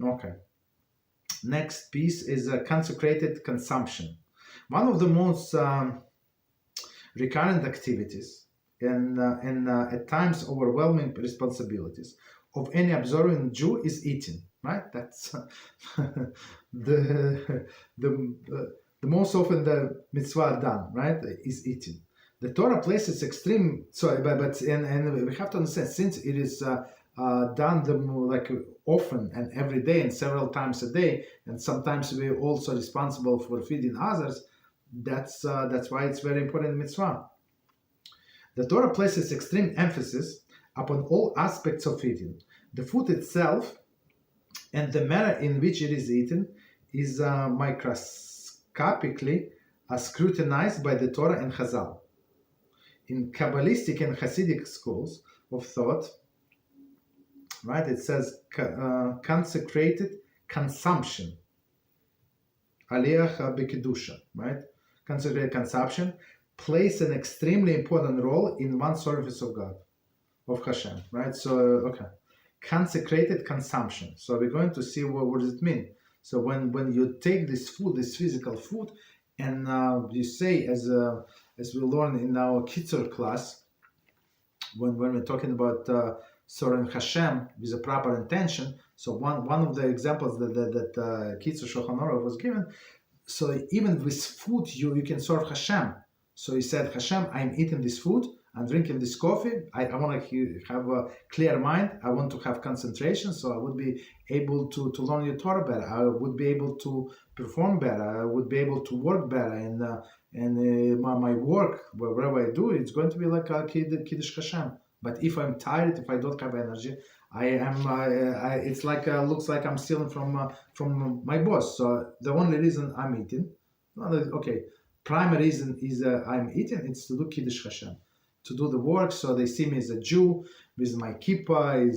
Okay. Next piece is consecrated consumption. One of the most recurrent activities and at times overwhelming responsibilities of any observant Jew is eating. Right? That's the most often the mitzvah done. Right? Is eating. The Torah places extreme. And we have to understand, since it is done often and every day and several times a day, and sometimes we're also responsible for feeding others. That's why it's very important in mitzvah. The Torah places extreme emphasis upon all aspects of eating. The food itself and the manner in which it is eaten is microscopically scrutinized by the Torah and Chazal. In Kabbalistic and Hasidic schools of thought, right, it says consecrated consumption, aliyah b'kedusha, right? Consecrated consumption plays an extremely important role in one service of God, of HaShem, right? So, okay, consecrated consumption. So we're going to see what does it mean. So when you take this food, this physical food, and you say, as we learn in our Kitzur class, when we're talking about serving HaShem with a proper intention. So one of the examples that Kitzur Shulchan Aruch was given. So even with food, you can serve HaShem. So he said, HaShem, I'm eating this food, I'm drinking this coffee, I want to have a clear mind, I want to have concentration, so I would be able to learn your Torah better, I would be able to perform better, I would be able to work better, and my work, wherever I do, it's going to be like a Kiddush HaShem. But if I'm tired, if I don't have energy, it's like looks like I'm stealing from my boss. So the only reason I'm eating, primary reason is I'm eating, it's to do Kiddush HaShem, to do the work, so they see me as a Jew with my kippah,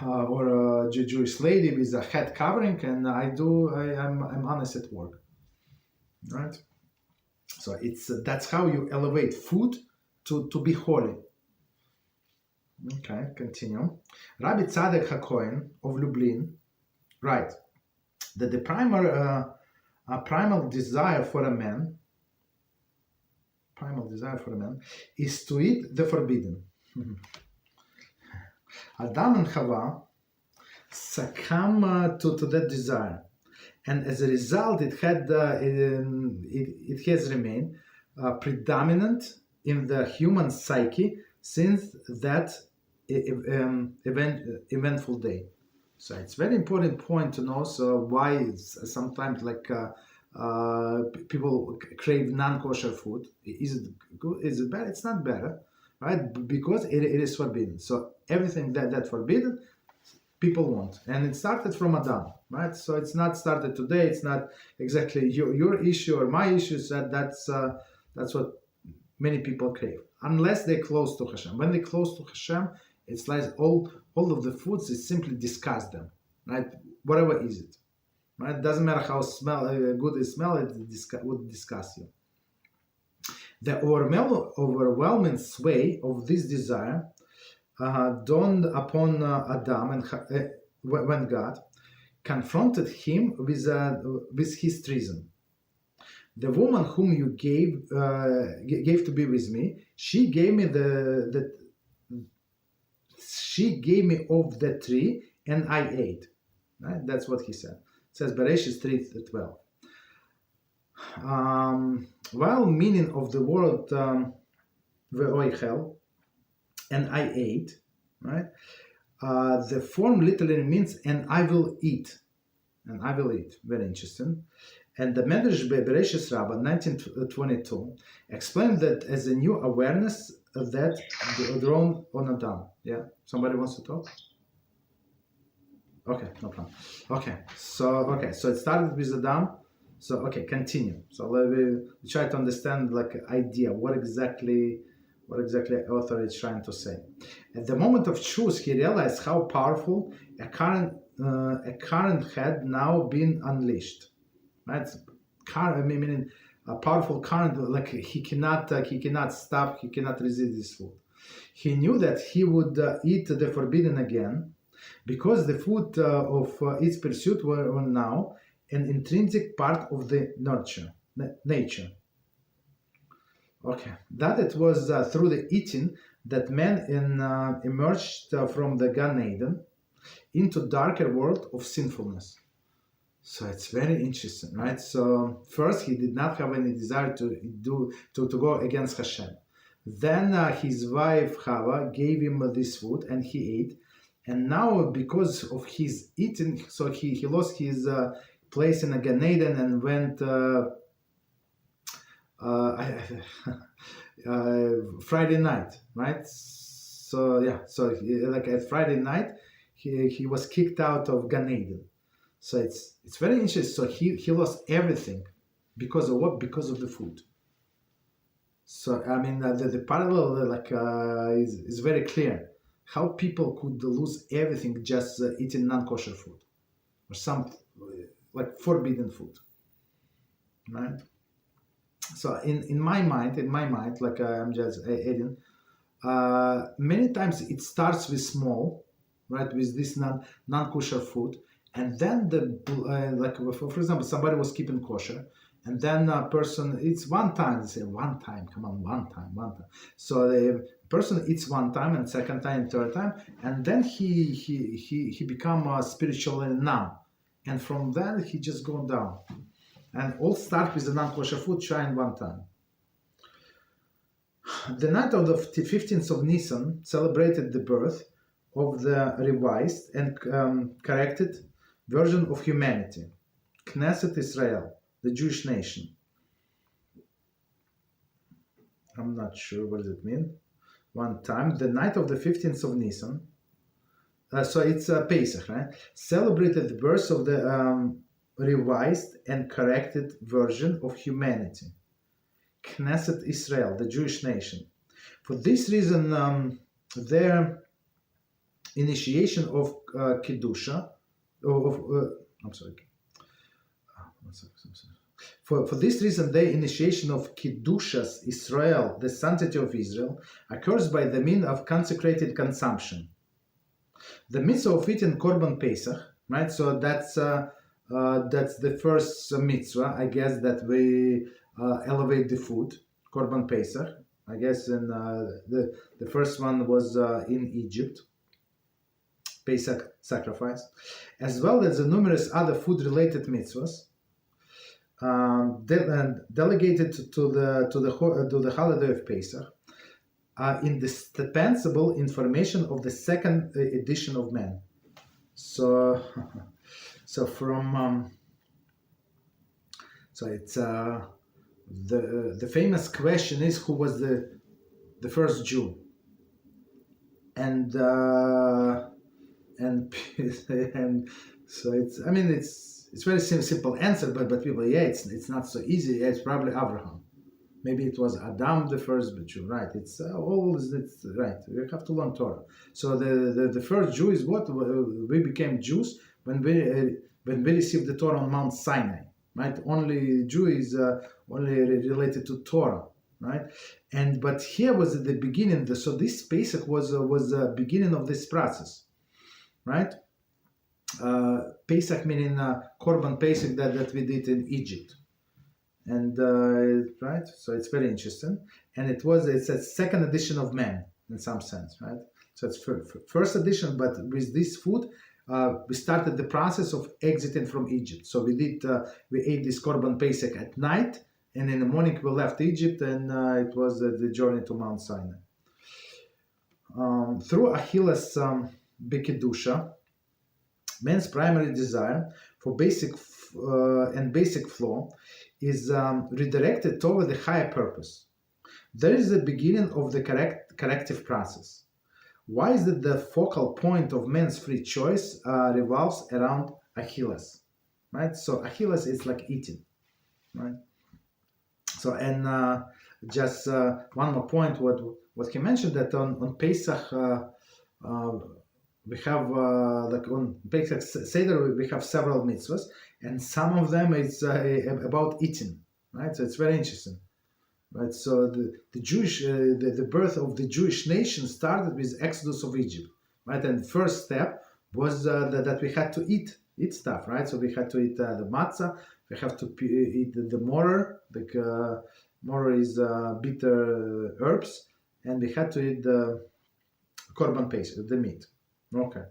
or a Jewish lady with a head covering, and I'm honest at work, right? So that's how you elevate food to be holy. Okay, continue. Rabbi Tzadok HaKohen of Lublin writes that the primal desire for a man is to eat the forbidden. Adam and Chava succumb to that desire, and as a result, it has remained predominant in the human psyche since that eventful day. So it's very important point to know. So why it's sometimes people crave non-kosher food. Is it good? Is it bad? It's not better, right? Because it is forbidden. So everything that forbidden, people want, and it started from Adam, right? So it's not started today. It's not exactly your issue or my issue. That's what many people crave, unless they're close to HaShem. When they're close to HaShem, it's like all of the foods is simply disgust them, right? Whatever is it, right? It doesn't matter how good it smells, it would disgust you. The overwhelming sway of this desire dawned upon Adam and when God confronted him with his treason. The woman whom you gave to be with me, she gave me she gave me of the tree, and I ate. Right? That's what he said. It says Bereshit 3:12. While meaning of the word ve'oichel, and I ate, right? The form literally means and I will eat. And I will eat. Very interesting. And the Medrash Bereshit Rabbah 1922 explained that as a new awareness that drawn on Adam. Yeah, somebody wants to talk? Okay, no problem. Okay, so it started with Adam. So continue. So let me try to understand idea what exactly author is trying to say. At the moment of truth, he realized how powerful a current had now been unleashed. Right? Meaning a powerful current, he cannot stop, he cannot resist this food. He knew that he would eat the forbidden again, because the food of its pursuit were now an intrinsic part of the nature. Okay, that it was through the eating that man emerged from the Gan Eden into darker world of sinfulness. So it's very interesting, right? So first he did not have any desire to go against HaShem. Then his wife Chava gave him this food and he ate. And now because of his eating, so he lost his place in the Gan Eden and went Friday night, right? So yeah, so like at Friday night, he was kicked out of Gan Eden. So it's very interesting. So he lost everything because of what? Because of the food. So I mean the parallel is very clear. How people could lose everything just eating non-kosher food or some like forbidden food, right? So in my mind, like I'm just adding, many times it starts with small, right, with this non-kosher food, and then like for example, somebody was keeping kosher, and then a person eats one time. They say one time, come on, one time. So the person eats one time, and second time, third time, and then he become spiritually numb, and from then he just go down. And all start with the non-kosher food, trying one time. The night of the 15th of Nisan celebrated the birth of the revised and corrected version of humanity, Knesset Israel, the Jewish nation. I'm not sure what does it mean. One time, the night of the 15th of Nisan, so it's Pesach, right? Celebrated the birth of the revised and corrected version of humanity, Knesset Israel, the Jewish nation. For this reason, their initiation of Kedusha, For this reason, the initiation of Kedushas Israel, the sanctity of Israel, occurs by the means of consecrated consumption. The mitzvah of eating Korban Pesach, right? So that's the first mitzvah, I guess, that we elevate the food, Korban Pesach. I guess in the first one was in Egypt, Pesach sacrifice, as well as the numerous other food-related mitzvahs delegated to the holiday of Pesach, indispensable information of the second edition of man. So from so it's the famous question is, who was the first Jew? And so it's very simple answer, but people, it's not so easy. It's probably Abraham. Maybe it was Adam the first Jew, right? It's right. We have to learn Torah. So the first Jew is what? We became Jews when we received the Torah on Mount Sinai, right? Only Jew is only related to Torah, right? But here was at the beginning. So this Pesach was the beginning of this process, right? Pesach meaning Korban Pesach that we did in Egypt, and right. So it's very interesting, and it's a second edition of man in some sense, right? So it's first edition, but with this food, we started the process of exiting from Egypt. So we ate this Korban Pesach at night, and in the morning we left Egypt, and it was the journey to Mount Sinai. Through Achilles Bekedusha, man's primary desire for basic flaw is redirected toward the higher purpose. There is the beginning of the corrective process. Why is it the focal point of man's free choice revolves around Achilles, right? So Achilles is like eating, right? So and just one more point, what he mentioned, that on Pesach we have like on Pesach Seder we have several mitzvahs, and some of them is about eating, right? So it's very interesting, right? So the Jewish the birth of the Jewish nation started with Exodus of Egypt, right? And the first step was that we had to eat stuff, right? So we had to eat the matzah, we have to eat the mortar. The mortar is bitter herbs, and we had to eat the korban paste, the meat. Okay.